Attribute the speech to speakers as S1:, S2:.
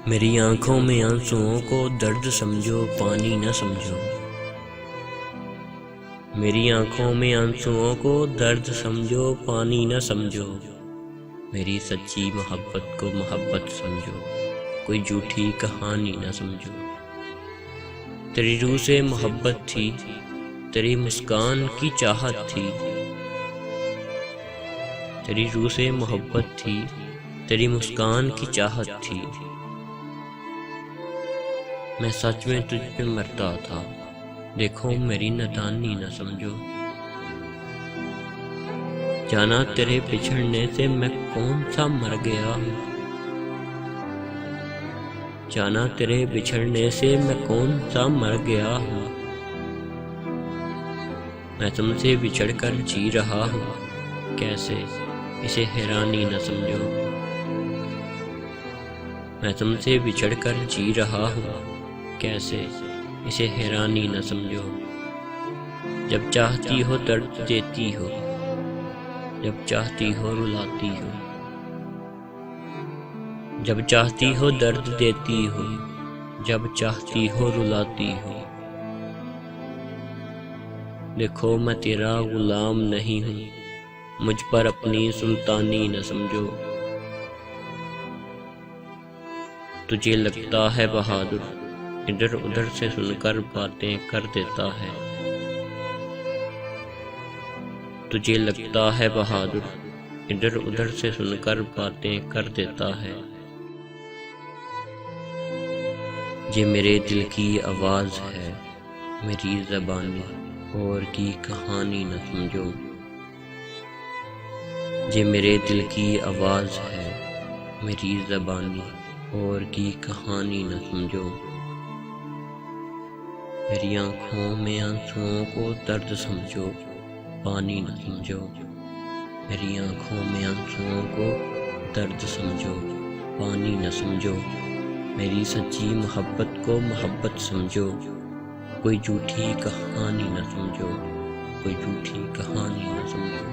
S1: मेरी आंखों में आंसुओं को दर्द समझो, पानी न समझो। मेरी आंखों में आंसुओं को दर्द समझो, पानी न समझो। मेरी सच्ची मोहब्बत को मोहब्बत समझो, कोई झूठी कहानी न समझो। तेरी रूह से मोहब्बत थी, तेरी मुस्कान की चाहत थी। तेरी रूह से मोहब्बत थी, तेरी मुस्कान की चाहत थी। मैं सच में तुझ पे मरता था, देखो मेरी नादानी न समझो। जाना तेरे बिछड़ने से मैं कौन सा मर गया हूँ। जाना तेरे बिछड़ने से मैं कौन सा मर गया हूँ। मैं तुमसे बिछड़ कर जी रहा हूँ, कैसे इसे हैरानी न समझो। मैं तुमसे बिछड़ कर जी रहा हूँ, कैसे इसे हैरानी न समझो। जब चाहती हो दर्द देती हो, जब चाहती हो रुलाती हो। जब चाहती हो दर्द देती हो, जब चाहती हो रुलाती हो। देखो मैं तेरा गुलाम नहीं हूँ, मुझ पर अपनी सुल्तानी न समझो। तुझे लगता है बहादुर, इधर उधर से सुनकर बातें कर देता है। तुझे लगता है बहादुर, इधर उधर से सुनकर बातें कर देता है। ये मेरे दिल की आवाज़ है, मेरी ज़बानी और की कहानी न समझो। ये मेरे दिल की आवाज़ है, मेरी ज़बानी और की कहानी न समझो। मेरी आंखों में आंसुओं को दर्द समझो, पानी न समझो। मेरी आंखों में आंसुओं को दर्द समझो, पानी न समझो। मेरी सच्ची मोहब्बत को मोहब्बत समझो, कोई झूठी कहानी न समझो। कोई झूठी कहानी न समझो।